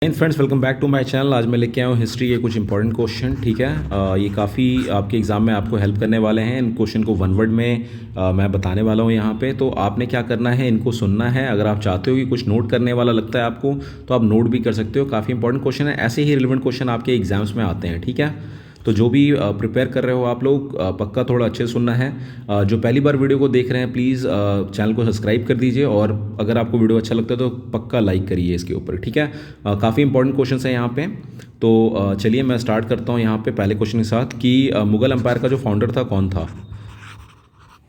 Friends, welcome back to my channel. आज मैं लेके आया हूँ हिस्ट्री के कुछ इंपॉर्टेंट क्वेश्चन। ठीक है, ये काफ़ी आपके एग्ज़ाम में आपको हेल्प करने वाले हैं। इन क्वेश्चन को वन वर्ड में मैं बताने वाला हूँ यहाँ पे। तो आपने क्या करना है, इनको सुनना है। अगर आप चाहते हो कि कुछ नोट करने वाला लगता है आपको, तो आप नोट भी कर सकते हो। काफ़ी इंपॉर्टेंट क्वेश्चन है, ऐसे ही रिलेवेंट क्वेश्चन आपके एग्जाम्स में आते हैं। ठीक है, तो जो भी प्रिपेयर कर रहे हो आप लोग, पक्का थोड़ा अच्छे से सुनना है। जो पहली बार वीडियो को देख रहे हैं, प्लीज़ चैनल को सब्सक्राइब कर दीजिए, और अगर आपको वीडियो अच्छा लगता है तो पक्का लाइक करिए इसके ऊपर। ठीक है, काफ़ी इंपॉर्टेंट क्वेश्चन है यहाँ पे। तो चलिए मैं स्टार्ट करता हूँ यहाँ पे पहले क्वेश्चन के साथ कि मुग़ल एम्पायर का जो फाउंडर था कौन था।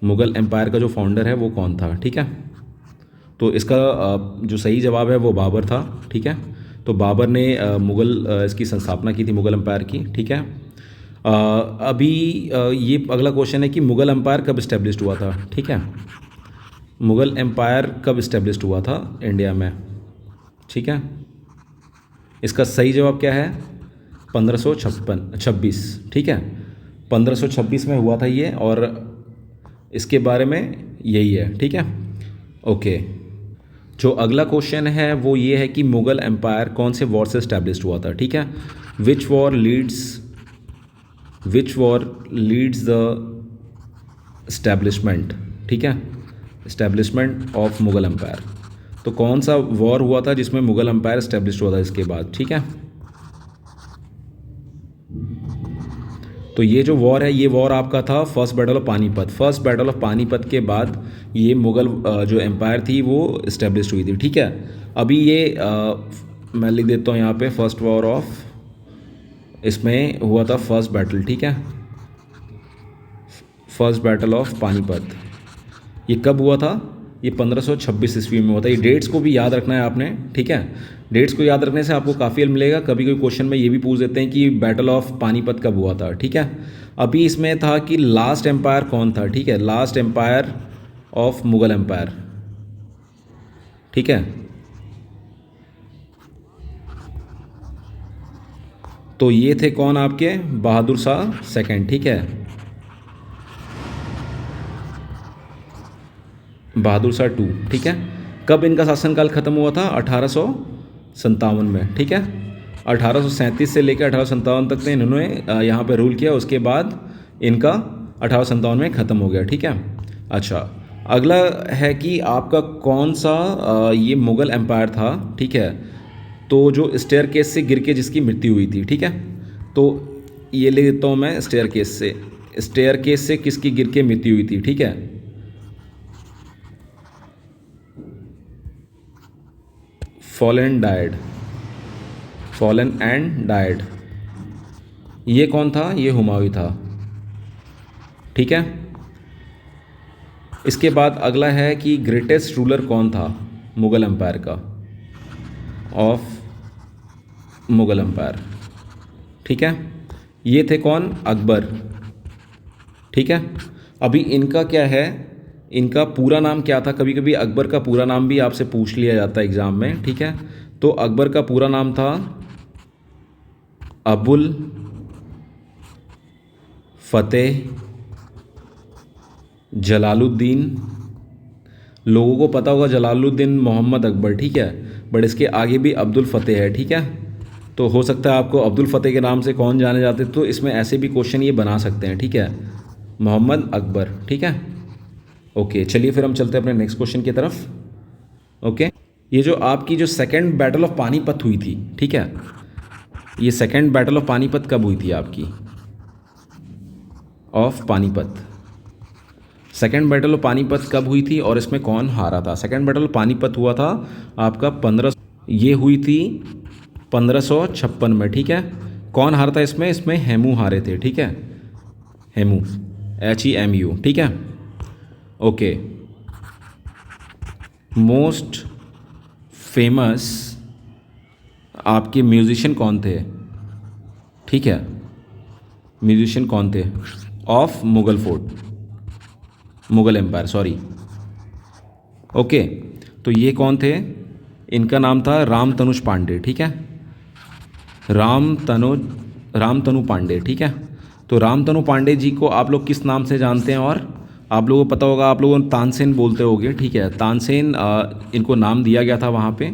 मुग़ल एम्पायर का जो फाउंडर है वो कौन था। ठीक है, तो इसका जो सही जवाब है वो बाबर था। ठीक है, तो बाबर ने मुग़ल इसकी संस्थापना की थी, मुग़ल एम्पायर की। ठीक है, अभी ये अगला क्वेश्चन है कि मुग़ल एम्पायर कब इस्टेब्लिश्ड हुआ था। ठीक है, मुग़ल एम्पायर कब इस्टेब्लिश्ड हुआ था इंडिया में। ठीक है, इसका सही जवाब क्या है, 1556। ठीक है, 1526 में हुआ था ये, और इसके बारे में यही है। ठीक है, ओके। जो अगला क्वेश्चन है वो ये है कि मुग़ल एम्पायर कौन से वॉर से इस्टेब्लिश्ड हुआ था। ठीक है, विच वॉर लीड्स द इस्टेब्लिशमेंट। ठीक है, इस्टेब्लिशमेंट ऑफ मुग़ल एम्पायर। तो कौन सा वॉर हुआ था जिसमें मुग़ल एम्पायर इस्टेब्लिश हुआ था इसके बाद। ठीक है, तो ये जो वॉर है, ये वॉर आपका था first battle of Panipat. First battle of Panipat के बाद ये मुग़ल जो एम्पायर थी वो इस्टेब्लिश हुई थी। ठीक है, अभी ये मैं लिख देता हूँ यहाँ पे, फर्स्ट वॉर ऑफ, इसमें हुआ था फर्स्ट बैटल। ठीक है, फर्स्ट बैटल ऑफ पानीपत ये कब हुआ था, ये 1526 ईस्वी में हुआ था। ये डेट्स को भी याद रखना है आपने। ठीक है, डेट्स को याद रखने से आपको काफ़ी हेल्प मिलेगा। कभी कोई क्वेश्चन में ये भी पूछ देते हैं कि बैटल ऑफ पानीपत कब हुआ था। ठीक है, अभी इसमें था कि लास्ट एम्पायर कौन था। ठीक है, last empire of Mughal empire. ठीक है, तो ये थे कौन आपके, बहादुर शाह सेकंड। ठीक है, बहादुर शाह टू। ठीक है, कब इनका शासनकाल खत्म हुआ था, 1857 में। ठीक है, 1837 से लेकर 1857 तक ने इन्होंने यहाँ पे रूल किया। उसके बाद इनका 1857 में ख़त्म हो गया। ठीक है, अच्छा, अगला है कि आपका कौन सा ये मुग़ल एम्पायर था। ठीक है, तो जो स्टेयरकेस से गिर के जिसकी मृत्यु हुई थी। ठीक है, तो ये ले देता हूँ मैं, स्टेयरकेस से किसकी गिर के मृत्यु हुई थी। ठीक है, फॉलन एंड डाइड, ये कौन था, ये हुमायूं था। ठीक है, इसके बाद अगला है कि ग्रेटेस्ट रूलर कौन था मुग़ल एम्पायर का, ऑफ मुग़ल एम्पायर। ठीक है, ये थे कौन, अकबर। ठीक है, अभी इनका क्या है, इनका पूरा नाम क्या था। कभी कभी अकबर का पूरा नाम भी आपसे पूछ लिया जाता है एग्ज़ाम में। ठीक है, तो अकबर का पूरा नाम था अबुल फ़तेह जलालुद्दीन। लोगों को पता होगा जलालुद्दीन मोहम्मद अकबर। ठीक है, बट इसके आगे भी अब्दुल फ़तेह है। ठीक है, तो हो सकता है आपको अब्दुल फ़तेह के नाम से कौन जाने जाते, तो इसमें ऐसे भी क्वेश्चन ये बना सकते हैं। ठीक है, मोहम्मद अकबर। ठीक है, ओके, चलिए फिर हम चलते हैं अपने नेक्स्ट क्वेश्चन की तरफ। ओके, ये जो आपकी जो सेकंड बैटल ऑफ पानीपत हुई थी। ठीक है, ये सेकंड बैटल ऑफ पानीपत कब हुई थी आपकी, of Panipat. Second battle of Panipat कब हुई थी और इसमें कौन हारा था। सेकंड बैटल ऑफ पानीपत हुआ था आपका 15, ये हुई थी 1556 में। ठीक है, कौन हारा था इसमें, इसमें हेमू हारे थे। ठीक है, हेमू, HEMU। ठीक है, ओके। मोस्ट फेमस आपके म्यूजिशियन कौन थे। ठीक है, म्यूजिशियन कौन थे of Mughal empire, sorry. Okay, तो ये कौन थे, इनका नाम था राम तनुज पांडे। ठीक है, राम तनु पांडे। ठीक है, तो राम तनु पांडे जी को आप लोग किस नाम से जानते हैं, और आप लोगों को पता होगा, आप लोगों तानसेन बोलते होगे, ठीक है। तानसेन इनको नाम दिया गया था वहाँ पे,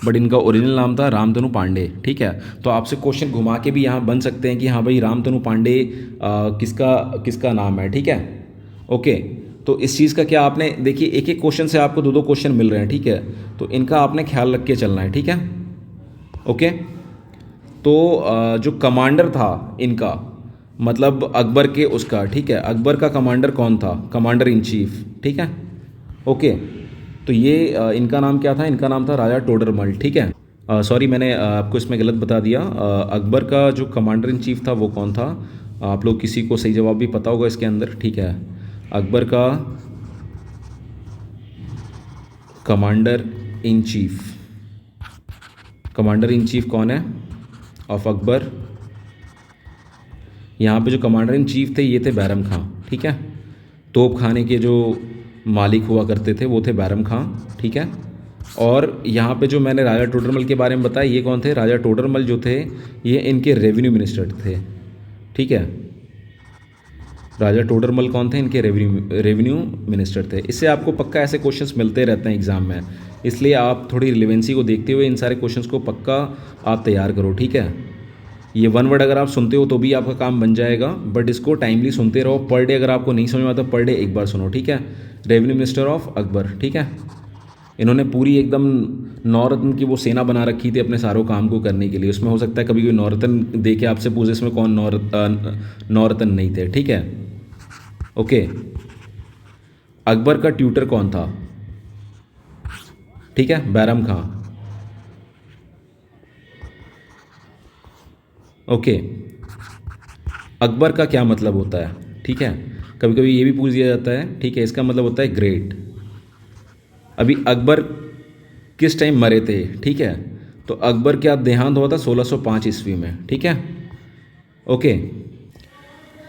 बट इनका ओरिजिनल नाम था रामतनु पांडे, ठीक है। तो आपसे क्वेश्चन घुमा के भी यहाँ बन सकते हैं कि हाँ भाई रामतनु पांडे किसका किसका नाम है, ठीक है। ओके, तो इस चीज़ का क्या आपने देखिए, एक एक क्वेश्चन से आपको दो दो क्वेश्चन मिल रहे हैं, ठीक है। तो इनका आपने ख्याल रख के चलना है, ठीक है। ओके, तो जो कमांडर था इनका, मतलब अकबर के उसका, ठीक है, अकबर का कमांडर कौन था, कमांडर इन चीफ, ठीक है। ओके, तो ये इनका नाम क्या था, इनका नाम था राजा टोडरमल, ठीक है। सॉरी, मैंने आपको इसमें गलत बता दिया। अकबर का जो कमांडर इन चीफ था वो कौन था, आप लोग किसी को सही जवाब भी पता होगा इसके अंदर, ठीक है। अकबर का commander in chief, commander in chief कौन है ऑफ अकबर। यहाँ पे जो कमांडर इन चीफ थे ये थे बैरम खां, ठीक है। तोप खाने के जो मालिक हुआ करते थे वो थे बैरम खां, ठीक है। और यहाँ पे जो मैंने राजा टोडरमल के बारे में बताया, ये कौन थे, राजा टोडरमल जो थे ये इनके रेवेन्यू मिनिस्टर थे, ठीक है। राजा टोडरमल कौन थे, इनके रेवेन्यू मिनिस्टर थे। इससे आपको पक्का ऐसे क्वेश्चंस मिलते रहते हैं एग्ज़ाम में, इसलिए आप थोड़ी रिलेवेंसी को देखते हुए इन सारे क्वेश्चंस को पक्का आप तैयार करो, ठीक है। ये वन वर्ड अगर आप सुनते हो तो भी आपका काम बन जाएगा, बट इसको टाइमली सुनते रहो। पर डे अगर आपको नहीं समझ में आता, पर डे एक बार सुनो, ठीक है। रेवेन्यू मिनिस्टर ऑफ अकबर, ठीक है। इन्होंने पूरी एकदम नौरत्न की वो सेना बना रखी थी अपने सारों काम को करने के लिए। उसमें हो सकता है कभी कोई नौरत्न दे के आपसे पूछे इसमें कौन नौरत्न नहीं थे, ठीक है। ओके, अकबर का ट्यूटर कौन था, ठीक है, बैरम खां। ओके, अकबर का क्या मतलब होता है, ठीक है, कभी कभी ये भी पूछ दिया जाता है, ठीक है। इसका मतलब होता है ग्रेट। अभी अकबर किस टाइम मरे थे, ठीक है। तो अकबर क्या देहांत हुआ था 1605 ईस्वी में, ठीक है। ओके,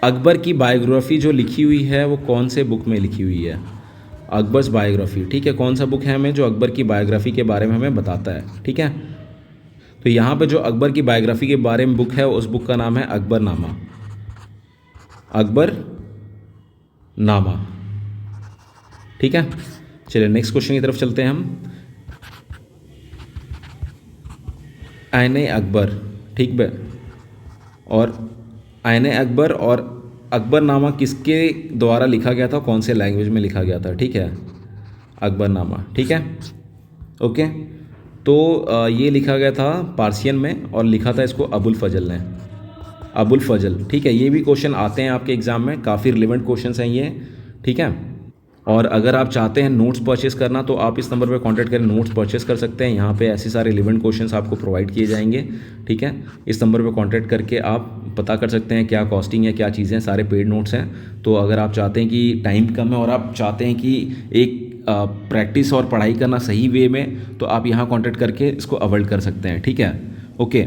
अकबर की बायोग्राफी जो लिखी हुई है वो कौन से बुक में लिखी हुई है, अकबर्स बायोग्राफी, ठीक है। कौन सा बुक है हमें जो अकबर की बायोग्राफी के बारे में हमें बताता है, ठीक है। तो यहाँ पे जो अकबर की बायोग्राफी के बारे में बुक है उस बुक का नाम है अकबरनामा, अकबर नामा, ठीक है। चलिए नेक्स्ट क्वेश्चन की तरफ चलते हैं हम। आईने अकबर, ठीक है। और आईने अकबर और अकबरनामा किसके द्वारा लिखा गया था, कौन से लैंग्वेज में लिखा गया था, ठीक है, अकबरनामा, ठीक है। ओके, तो ये लिखा गया था पार्सियन में और लिखा था इसको अबुल फजल ने, अबुल फजल, ठीक है। ये भी क्वेश्चन आते हैं आपके एग्ज़ाम में, काफ़ी रिलेवेंट क्वेश्चन हैं ये, ठीक है। और अगर आप चाहते हैं नोट्स परचेस करना तो आप इस नंबर पर कांटेक्ट करें, नोट्स परचेस कर सकते हैं। यहाँ पे ऐसे सारे रिलेवेंट क्वेश्चंस आपको प्रोवाइड किए जाएंगे, ठीक है। इस नंबर पर कांटेक्ट करके आप पता कर सकते हैं क्या कॉस्टिंग है, क्या चीज़ें, सारे पेड नोट्स हैं। तो अगर आप चाहते हैं कि टाइम कम है और आप चाहते हैं कि एक प्रैक्टिस और पढ़ाई करना सही वे में, तो आप यहाँ कॉन्टैक्ट करके इसको अवॉइड कर सकते हैं, ठीक है। ओके,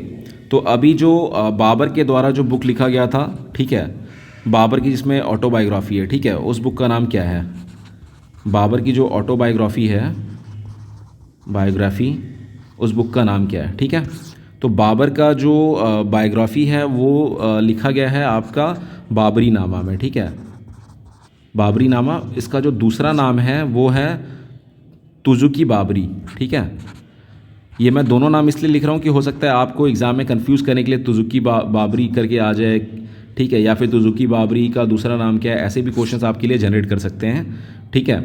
तो अभी जो बाबर के द्वारा जो बुक लिखा गया था, ठीक है, बाबर की जिसमें ऑटोबायोग्राफी है, ठीक है, उस बुक का नाम क्या है, बाबर की जो ऑटोबायोग्राफी है, बायोग्राफी, उस बुक का नाम क्या है, ठीक है। तो बाबर का जो बायोग्राफी है वो लिखा गया है आपका बाबरी नामा में, ठीक है, बाबरी नामा। इसका जो दूसरा नाम है वो है तुजुकी बाबरी, ठीक है। ये मैं दोनों नाम इसलिए लिख रहा हूँ कि हो सकता है आपको एग्ज़ाम में कंफ्यूज करने के लिए तुजुकी बाबरी करके आ जाए, ठीक है, या फिर तुजुकी बाबरी का दूसरा नाम क्या है, ऐसे भी क्वेश्चंस आपके लिए जनरेट कर सकते हैं, ठीक है।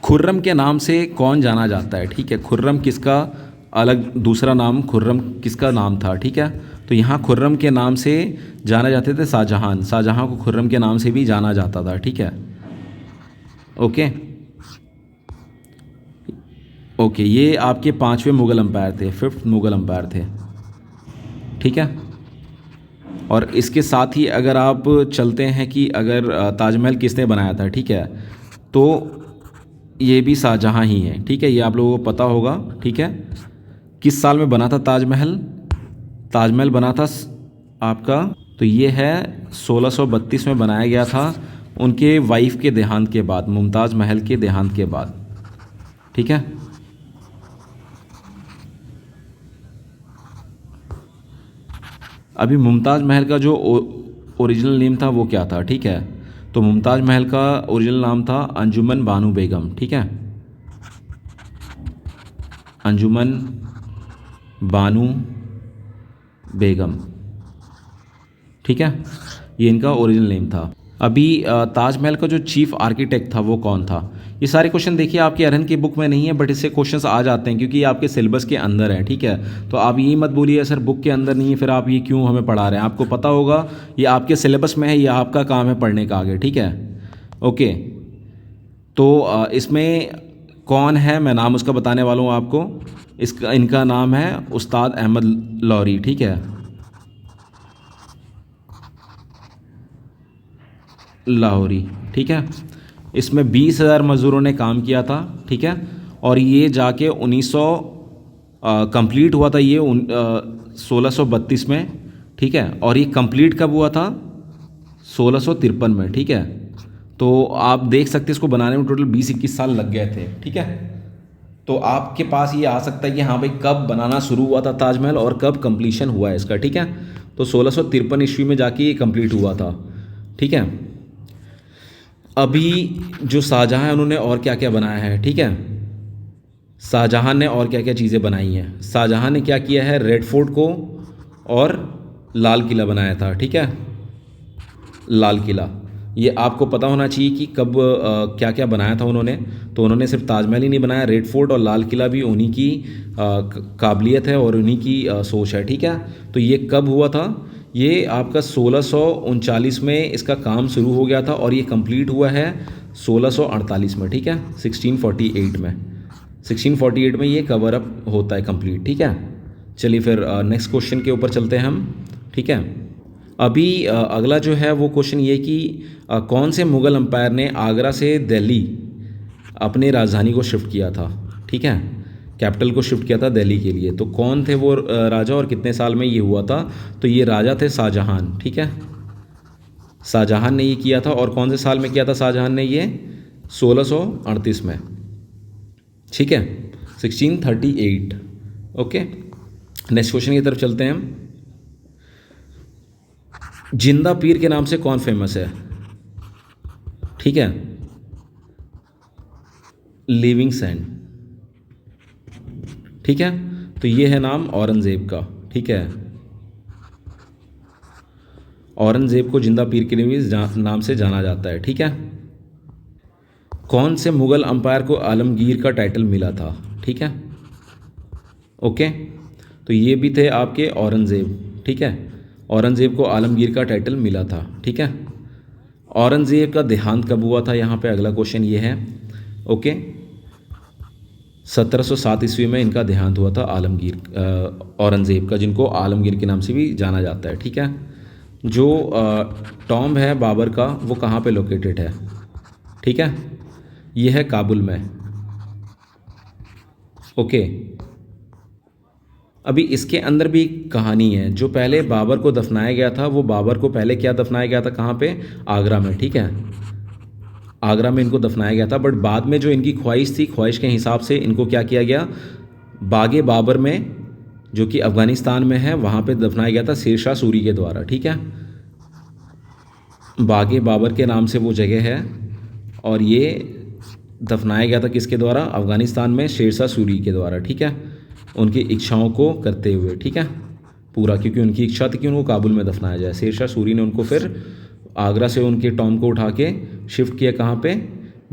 खुर्रम के नाम से कौन जाना जाता है, ठीक है, खुर्रम किसका अलग दूसरा नाम, खुर्रम किसका नाम था, ठीक है। तो यहाँ खुर्रम के नाम से जाना जाते थे शाहजहां, शाहजहां को खुर्रम के नाम से भी जाना जाता था, ठीक है। ओके ओके, ये आपके 5वें मुग़ल अंपायर थे, 5th मुग़ल अंपायर थे, ठीक है। और इसके साथ ही अगर आप चलते हैं कि अगर ताजमहल किसने बनाया था, ठीक है, तो ये भी शाहजहां ही है, ठीक है, ये आप लोगों को पता होगा, ठीक है। किस साल में बना था ताजमहल, ताजमहल बना था आपका, तो ये है 1632 में बनाया गया था, उनके वाइफ के देहांत के बाद, मुमताज़ महल के देहांत के बाद, ठीक है। अभी मुमताज़ महल का जो ओरिजिनल नेम था वो क्या था, ठीक है, तो मुमताज़ महल का ओरिजिनल नाम था अंजुमन बानो बेगम, ठीक है, अंजुमन बानो बेगम, ठीक है, ये इनका ओरिजिनल नेम था। अभी ताजमहल का जो चीफ आर्किटेक्ट था वो कौन था? ये सारे क्वेश्चन देखिए आपकी अरहन की बुक में नहीं है, बट इससे क्वेश्चंस आ जाते हैं क्योंकि ये आपके सिलेबस के अंदर है, ठीक है। तो आप यही मत बोलिए सर बुक के अंदर नहीं है, फिर आप ये क्यों हमें पढ़ा रहे हैं, आपको पता होगा ये आपके सिलेबस में है, ये आपका काम है पढ़ने का आगे, ठीक है। ओके, तो इसमें कौन है, मैं नाम उसका बताने वाला हूँ आपको। इसका इनका नाम है उस्ताद अहमद लौरी, ठीक है, लाहौरी, ठीक है। इसमें 20,000 मज़दूरों ने काम किया था, ठीक है, और ये जाके 1900 कंप्लीट हुआ था ये 1632 में, ठीक है, और ये कंप्लीट कब हुआ था? 1653 में, ठीक है। तो आप देख सकते हैं इसको बनाने में टोटल 20-21 साल लग गए थे, ठीक है। तो आपके पास ये आ सकता है कि हाँ भाई कब बनाना शुरू हुआ था ताजमहल और कब कंप्लीशन हुआ है इसका, ठीक है। तो 1653 ईस्वी में जाके ये कंप्लीट हुआ था, ठीक है। अभी जो शाहजहाँ है उन्होंने और क्या क्या बनाया है, ठीक है, शाहजहाँ ने और क्या क्या चीज़ें बनाई हैं। शाहजहाँ ने क्या किया है, रेड फोर्ट को और लाल किला बनाया था, ठीक है, लाल किला। ये आपको पता होना चाहिए कि कब क्या क्या बनाया था उन्होंने। तो उन्होंने सिर्फ ताजमहल ही नहीं बनाया, रेड फोर्ट और लाल किला भी उन्हीं की काबिलियत है और उन्हीं की सोच है, ठीक है। तो ये कब हुआ था? ये आपका 1639 में इसका काम शुरू हो गया था और ये कंप्लीट हुआ है 1648 में, ठीक है, 1648 में, 1648 में ये कवर अप होता है कंप्लीट, ठीक है। चलिए फिर नेक्स्ट क्वेश्चन के ऊपर चलते हैं हम, ठीक है। अभी अगला जो है वो क्वेश्चन ये कि कौन से मुग़ल अम्पायर ने आगरा से दिल्ली अपनी राजधानी को शिफ्ट किया था, ठीक है, कैपिटल को शिफ्ट किया था दिल्ली के लिए। तो कौन थे वो राजा और कितने साल में ये हुआ था? तो ये राजा थे शाहजहाँ, ठीक है, शाहजहाँ ने ये किया था। और कौन से साल में किया था शाहजहाँ ने ये? 1638 में, ठीक है, 1638। ओके, नेक्स्ट क्वेश्चन की तरफ चलते हैं हम। जिंदा पीर के नाम से कौन फेमस है, ठीक है, लिविंगस्टन, ठीक है। तो ये है नाम औरंगज़ेब का, ठीक है, औरंगज़ेब को जिंदा पीर के नाम से जाना जाता है, ठीक है। कौन से मुग़ल अंपायर को आलमगीर का टाइटल मिला था, ठीक है, ओके। तो ये भी थे आपके औरंगज़ेब, ठीक है, औरंगज़ेब को आलमगीर का टाइटल मिला था, ठीक है। औरंगज़ेब का देहांत कब हुआ था? यहाँ पे अगला क्वेश्चन ये है, ओके। 1707 ईस्वी में इनका देहांत हुआ था आलमगीर, औरंगज़ेब का, जिनको आलमगीर के नाम से भी जाना जाता है, ठीक है। जो टॉम्ब है बाबर का वो कहाँ पे लोकेटेड है, ठीक है, ये है काबुल में, ओके। अभी इसके अंदर भी एक कहानी है। जो पहले बाबर को दफनाया गया था वो बाबर को पहले क्या दफनाया गया था, कहाँ पे? आगरा में, ठीक है, आगरा में इनको दफनाया गया था। बट बाद में जो इनकी ख्वाहिश थी, ख्वाहिश के हिसाब से इनको क्या किया गया, बागे बाबर में जो कि अफ़गानिस्तान में है वहाँ पे दफनाया गया था शेरशाह सूरी के द्वारा, ठीक है। बागे बाबर के नाम से वो जगह है और ये दफनाया गया था किसके द्वारा? अफ़गानिस्तान में शेरशाह सूरी के द्वारा, ठीक है, उनकी इच्छाओं को करते हुए, ठीक है, पूरा, क्योंकि उनकी इच्छा थी कि उनको काबुल में दफनाया जाए। शेरशाह सूरी ने उनको फिर आगरा से उनके टॉम को उठा के शिफ्ट किया कहाँ पे?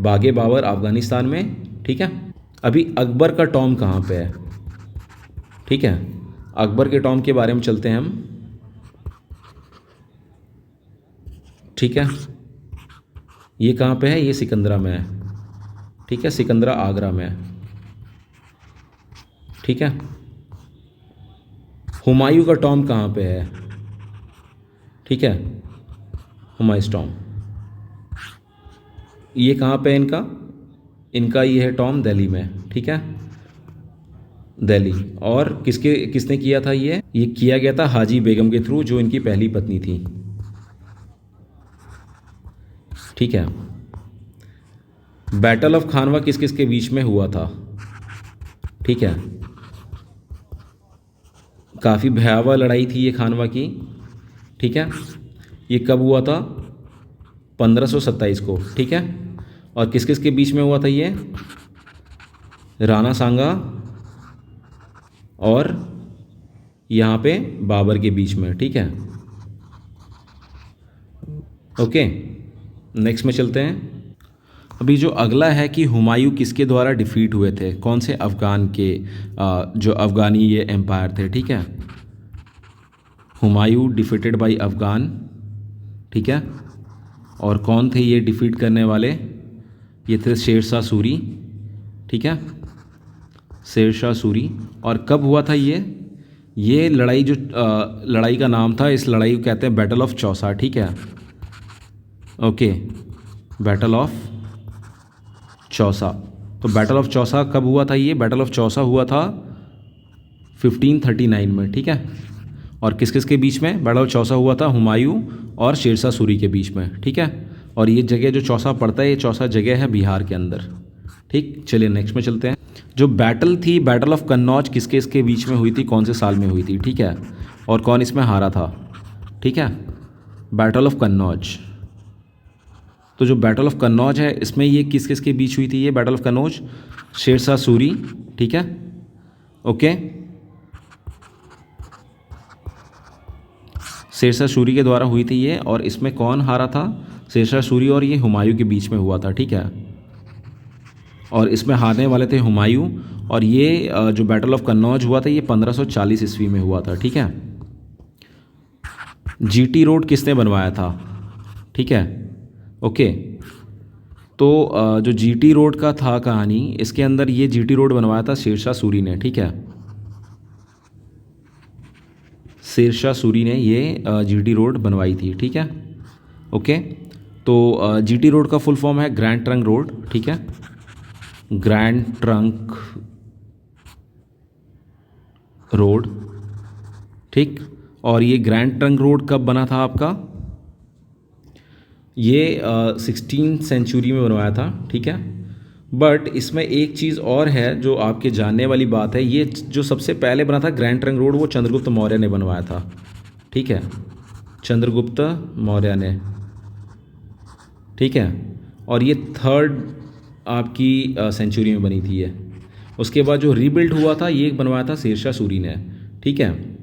बागे बाबर अफ़गानिस्तान में, ठीक है। अभी अकबर का टॉम कहाँ पे है, ठीक है, अकबर के टॉम के बारे में चलते हैं हम, ठीक है। ये कहाँ पे है? ये सिकंदरा में है, ठीक है, सिकंदरा आगरा में है, ठीक है। हुमायूं का टॉम कहाँ पे है, ठीक है, हुमायूंस टॉम, ये कहाँ पे है इनका? इनका ये है टॉम दिल्ली में, ठीक है, दिल्ली। और किसने किया था ये किया गया था हाजी बेगम के थ्रू, जो इनकी पहली पत्नी थी, ठीक है। बैटल ऑफ खानवा किस किस के बीच में हुआ था, ठीक है, काफ़ी भयावह लड़ाई थी ये खानवा की, ठीक है। ये कब हुआ था? 1527 को, ठीक है। और किस किस के बीच में हुआ था ये? राणा सांगा और यहाँ पे बाबर के बीच में, ठीक है। ओके, नेक्स्ट में चलते हैं। अभी जो अगला है कि हुमायूं किसके द्वारा डिफीट हुए थे, कौन से अफ़गान के, जो अफ़गानी ये एम्पायर थे, ठीक है। हुमायूं डिफीटेड बाय अफ़गान, ठीक है। और कौन थे ये डिफीट करने वाले? ये थे शेर शाह सूरी, ठीक है, शेर शाह सूरी। और कब हुआ था ये लड़ाई, जो लड़ाई का नाम था, इस लड़ाई को कहते हैं बैटल ऑफ चौसा, ठीक है। Okay, battle of Chausa. तो बैटल ऑफ चौसा कब हुआ था? ये बैटल ऑफ चौसा हुआ था 1539 में, ठीक है। और किस किस के बीच में बैटल ऑफ चौसा हुआ था? हुमायूं और शेर शाह सूरी के बीच में, ठीक है। और ये जगह जो चौसा पड़ता है, ये चौसा जगह है बिहार के अंदर, ठीक। चलिए नेक्स्ट में चलते हैं। जो बैटल थी, बैटल ऑफ कन्नौज, किसके इसके बीच में हुई थी, कौन से साल में हुई थी, ठीक है। और कौन इसमें हारा था, ठीक है, बैटल ऑफ कन्नौज। तो जो बैटल ऑफ कन्नौज है, इसमें ये किस किस के बीच हुई थी? ये बैटल ऑफ कन्नौज शेर शाह सूरी, ठीक है, ओके, शेर शाह सूरी के द्वारा हुई थी ये। और इसमें कौन हारा था? शेर शाह सूरी और ये हुमायूं के बीच में हुआ था, ठीक है। और इसमें हारने वाले थे हुमायूं। और ये जो बैटल ऑफ कन्नौज हुआ था, ये 1540 ईस्वी में हुआ था, ठीक है। जीटी रोड किसने बनवाया था, ठीक है, ओके। तो जो जीटी रोड का था कहानी, इसके अंदर ये जीटी रोड बनवाया था शेर शाह सूरी ने, ठीक है। शेर शाह सूरी ने ये जीटी रोड बनवाई थी, ठीक है, ओके। तो जीटी रोड का फुल फॉर्म है ग्रैंड ट्रंक रोड, ठीक है, ग्रैंड ट्रंक रोड, ठीक। और ये ग्रैंड ट्रंक रोड कब बना था आपका? ये 16th सेंचुरी में बनवाया था, ठीक है। बट इसमें एक चीज़ और है जो आपके जानने वाली बात है। ये जो सबसे पहले बना था ग्रैंड ट्रंक रोड, वो चंद्रगुप्त मौर्य ने बनवाया था, ठीक है, चंद्रगुप्त मौर्य ने, ठीक है। और ये 3rd आपकी सेंचुरी में बनी थी ये। उसके बाद जो रीबिल्ड हुआ था, ये बनवाया था शेर शाह सूरी ने, ठीक है।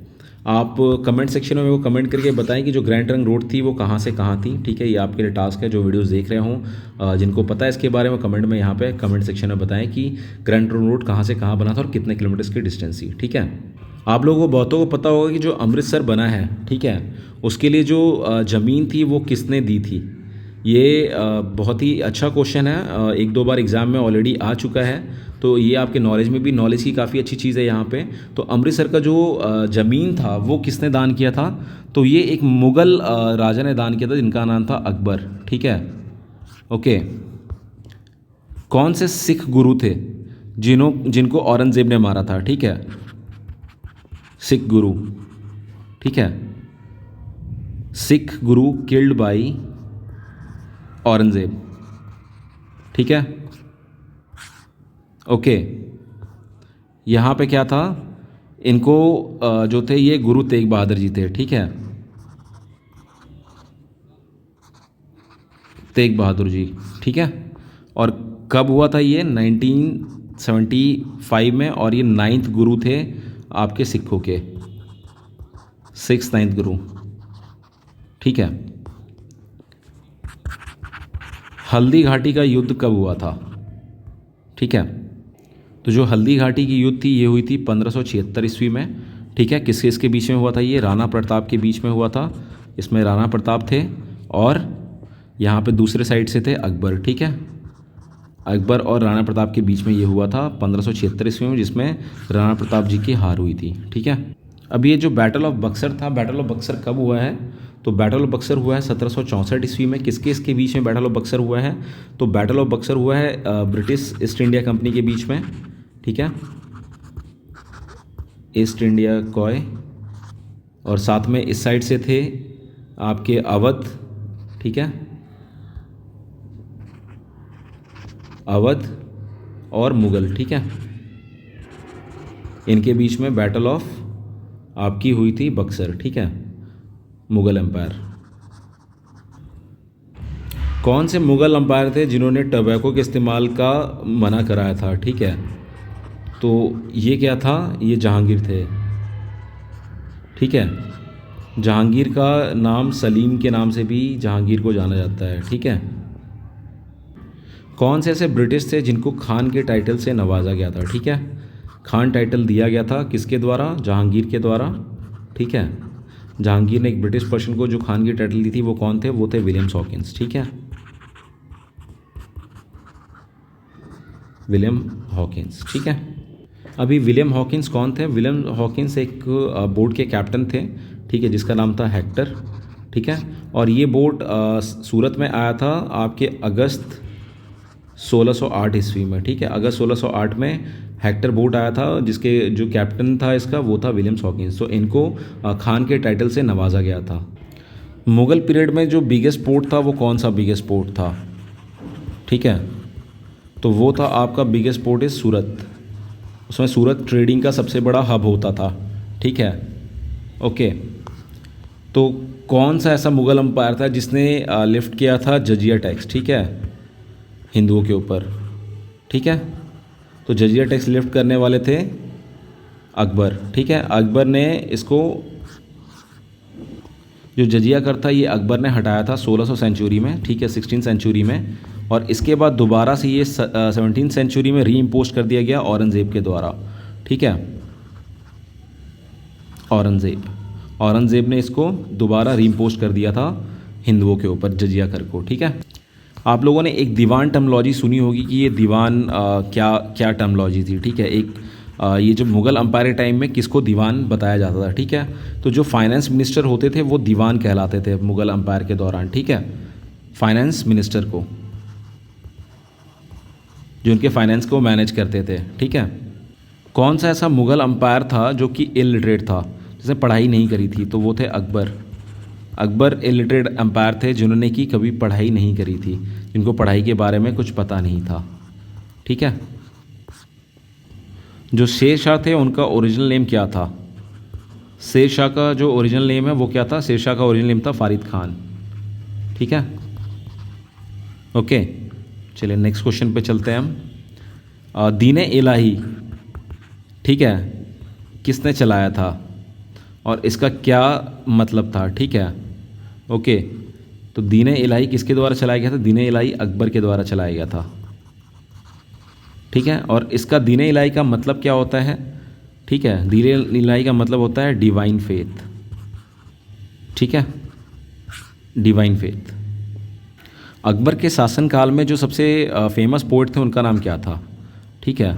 आप कमेंट सेक्शन में वो कमेंट करके बताएं कि जो ग्रैंड ट्रंक रोड थी वो कहाँ से कहाँ थी, ठीक है। ये आपके लिए टास्क है, जो वीडियोस देख रहे हों, जिनको पता है इसके बारे में, कमेंट में यहाँ पे कमेंट सेक्शन में बताएं कि ग्रैंड ट्रंक रोड कहाँ से कहाँ बना था और कितने किलोमीटर्स की डिस्टेंस थी, ठीक है। आप लोगों को बहुतों को पता होगा कि जो अमृतसर बना है, ठीक है, उसके लिए जो ज़मीन थी वो किसने दी थी। ये बहुत ही अच्छा क्वेश्चन है, 1-2 बार एग्ज़ाम में ऑलरेडी आ चुका है। तो ये आपके नॉलेज में भी, नॉलेज की काफ़ी अच्छी चीज़ है यहाँ पे। तो अमृतसर का जो ज़मीन था वो किसने दान किया था? तो ये एक मुग़ल राजा ने दान किया था, जिनका नाम था अकबर, ठीक है, ओके। कौन से सिख गुरु थे जिनको औरंगज़ेब ने मारा था, ठीक है, सिख गुरु, ठीक है, सिख गुरु किल्ड बाई औरंगज़ेब, ठीक है, ओके। यहाँ पे क्या था, इनको जो थे ये गुरु तेग बहादुर जी थे, ठीक है, तेग बहादुर जी, ठीक है। और कब हुआ था ये? 1975 में। और ये 9th गुरु थे आपके सिखों के, 9th गुरु, ठीक है। हल्दी घाटी का युद्ध कब हुआ था, ठीक है। तो जो हल्दी घाटी की युद्ध थी, ये हुई थी 1576 ईस्वी में, ठीक है। किसके इसके बीच में हुआ था? ये राणा प्रताप के बीच में हुआ था। इसमें राणा प्रताप थे और यहाँ पे दूसरे साइड से थे अकबर, ठीक है। अकबर और राणा प्रताप के बीच में ये हुआ था 1576 ईस्वी में, जिसमें राणा प्रताप जी की हार हुई थी, ठीक है। अब ये जो बैटल ऑफ बक्सर था, बैटल ऑफ बक्सर कब हुआ है? तो बैटल ऑफ बक्सर हुआ है 1764 ईस्वी में। किसके इसके बीच में बैटल ऑफ बक्सर हुआ है? तो बैटल ऑफ बक्सर हुआ है ब्रिटिश ईस्ट इंडिया कंपनी के बीच में, ठीक है, ईस्ट इंडिया कॉय। और साथ में इस साइड से थे आपके अवध, ठीक है, अवध और मुग़ल, ठीक है। इनके बीच में बैटल ऑफ आपकी हुई थी बक्सर, ठीक है, मुग़ल एम्पायर। कौन से मुग़ल अंपायर थे जिन्होंने टबैको के इस्तेमाल का मना कराया था? ठीक है, तो ये क्या था? ये जहांगीर थे। ठीक है, जहांगीर का नाम सलीम के नाम से भी जहांगीर को जाना जाता है। ठीक है, कौन से ऐसे ब्रिटिश थे जिनको खान के टाइटल से नवाजा गया था? ठीक है, खान टाइटल दिया गया था किसके द्वारा? जहांगीर के द्वारा। ठीक है, जहांगीर ने एक ब्रिटिश पर्सन को जो खान की टाइटल दी थी वो कौन थे? वो थे विलियम हॉकिंस। ठीक है, विलियम हॉकिंस। ठीक है, अभी विलियम हॉकिंस कौन थे? विलियम हॉकिंस एक बोट के कैप्टन थे। ठीक है, जिसका नाम था हेक्टर। ठीक है, और ये बोट सूरत में आया था आपके अगस्त 1608 ईस्वी में। ठीक है, अगस्त 1608 में हेक्टर बोट आया था, जिसके जो कैप्टन था इसका वो था विलियम हॉकिंस। तो इनको खान के टाइटल से नवाजा गया था। मुग़ल पीरियड में जो बिगेस्ट पोर्ट था वो कौन सा बिगेस्ट पोर्ट था? ठीक है, तो वो था आपका बिगेस्ट पोर्ट इज़ सूरत। उसमें सूरत ट्रेडिंग का सबसे बड़ा हब होता था। ठीक है, ओके। तो कौन सा ऐसा मुग़ल अंपायर था जिसने लिफ्ट किया था जजिया टैक्स? ठीक है, हिंदुओं के ऊपर। ठीक है, तो जजिया टैक्स लिफ्ट करने वाले थे अकबर। ठीक है, अकबर ने इसको जो जजिया कर था ये अकबर ने हटाया था 1600 सेंचुरी में। ठीक है, 16 सेंचुरी में, और इसके बाद दोबारा से ये 17 सेंचुरी में री इम्पोज कर दिया गया औरंगज़ेब के द्वारा। ठीक है, औरंगज़ेब ने इसको दोबारा री इम्पोज कर दिया था हिंदुओं के ऊपर जजिया कर को। ठीक है, आप लोगों ने एक दीवान टर्मोलॉजी सुनी होगी कि ये दीवान क्या क्या टर्मोलॉजी थी? ठीक है, एक ये जो मुग़ल अंपायर टाइम में किसको दीवान बताया जाता था? ठीक है, तो जो फाइनेंस मिनिस्टर होते थे वो दीवान कहलाते थे मुग़ल अंपायर के दौरान। ठीक है, फाइनेंस मिनिस्टर को, जो उनके फाइनेंस को मैनेज करते थे। ठीक है, कौन सा ऐसा मुग़ल अंपायर था जो कि इलिटरेट था, जिसने पढ़ाई नहीं करी थी? तो वो थे अकबर। अकबर इलिटरेट अंपायर थे जिन्होंने कि कभी पढ़ाई नहीं करी थी, जिनको पढ़ाई के बारे में कुछ पता नहीं था। ठीक है, जो शेर शाह थे उनका ओरिजिनल नेम क्या था? शेर शाह का जो ओरिजिनल नेम है वो क्या था? शेर शाह का ओरिजिनल नेम था फारिद खान। ठीक है, ओके। चलिए नेक्स्ट क्वेश्चन पे चलते हैं हम। दीन-ए इलाही, ठीक है, किसने चलाया था और इसका क्या मतलब था? ठीक है, ओके। तो दीन-ए इलाही किसके द्वारा चलाया गया था? दीन-ए इलाही अकबर के द्वारा चलाया गया था। ठीक है, और इसका दीन-ए इलाही का मतलब क्या होता है? ठीक है, दीन-ए इलाही का मतलब होता है डिवाइन फेथ। ठीक है, डिवाइन फेथ। अकबर के शासनकाल में जो सबसे फेमस पोएट थे उनका नाम क्या था? ठीक है,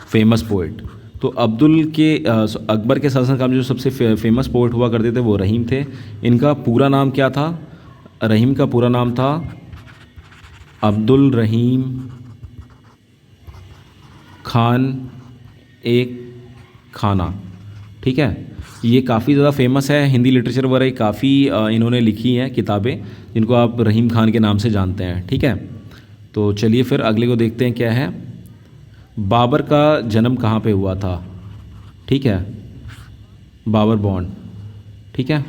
फेमस पोएट। तो अकबर के शासनकाल में जो सबसे फेमस पोएट हुआ करते थे वो रहीम थे। इनका पूरा नाम क्या था? रहीम का पूरा नाम था अब्दुल रहीम खान एक खाना। ठीक है, ये काफ़ी ज़्यादा फेमस है, हिंदी लिटरेचर वगैरह काफ़ी इन्होंने लिखी हैं किताबें, जिनको आप रहीम खान के नाम से जानते हैं। ठीक है, तो चलिए फिर अगले को देखते हैं क्या है। बाबर का जन्म कहाँ पे हुआ था? ठीक है, बाबर बॉर्न। ठीक है,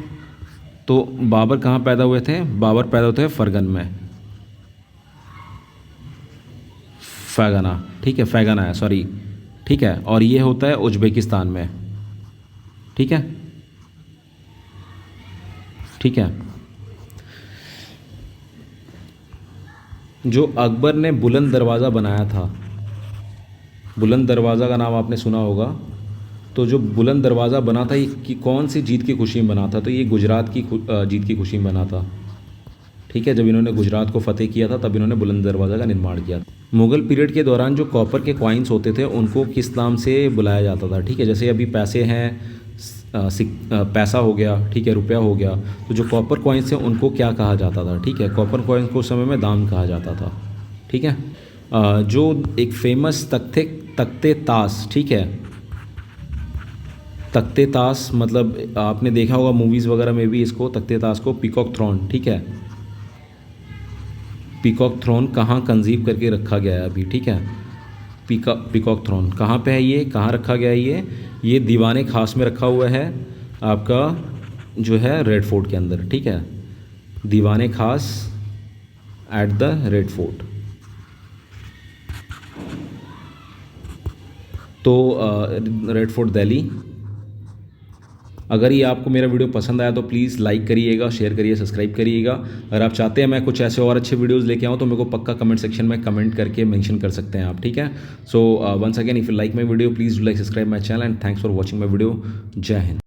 तो बाबर कहाँ पैदा हुए थे? बाबर पैदा होते हैं फरगन में, फैगना। ठीक है, फैगना है, सॉरी। ठीक है, और ये होता है उज्बेकिस्तान में। ठीक है, ठीक है। जो अकबर ने बुलंद दरवाज़ा बनाया था, बुलंद दरवाज़ा का नाम आपने सुना होगा। तो जो बुलंद दरवाज़ा बना था ये कि कौन सी जीत की खुशी में बना था? तो ये गुजरात की जीत की खुशी में बना था। ठीक है, जब इन्होंने गुजरात को फतेह किया था तब इन्होंने बुलंद दरवाज़ा का निर्माण किया था। मुग़ल पीरियड के दौरान जो कॉपर के कॉइन्स होते थे उनको किस नाम से बुलाया जाता था? ठीक है, जैसे अभी पैसे हैं, पैसा हो गया, ठीक है, रुपया हो गया, तो जो कॉपर कॉइन्स हैं उनको क्या कहा जाता था? ठीक है, कॉपर कॉइन्स को उस समय में दाम कहा जाता था। ठीक है, जो एक फेमस तख्ते ताश, ठीक है, तख्ते ताश मतलब आपने देखा होगा मूवीज़ वगैरह में भी इसको, तख्ते ताश को पीकॉक थ्रोन। ठीक है, पीकॉक थ्रोन कहाँ कंसीव करके रखा गया है अभी? ठीक है, पीकॉक थ्रोन कहाँ पे है? ये कहाँ रखा गया है? ये दीवाने खास में रखा हुआ है आपका जो है रेड फोर्ट के अंदर। ठीक है, दीवाने खास एट द रेड फोर्ट। तो रेड फोर्ट दिल्ली। अगर ये आपको मेरा वीडियो पसंद आया तो प्लीज़ लाइक करिएगा, शेयर करिए, सब्सक्राइब करिएगा। अगर आप चाहते हैं मैं कुछ ऐसे और अच्छे वीडियोस लेके आऊँ तो मेरे को पक्का कमेंट सेक्शन में कमेंट करके मेंशन कर सकते हैं आप, ठीक है। So once again, if you like my video please do like, subscribe my channel and thanks for watching my video. जय हिंद।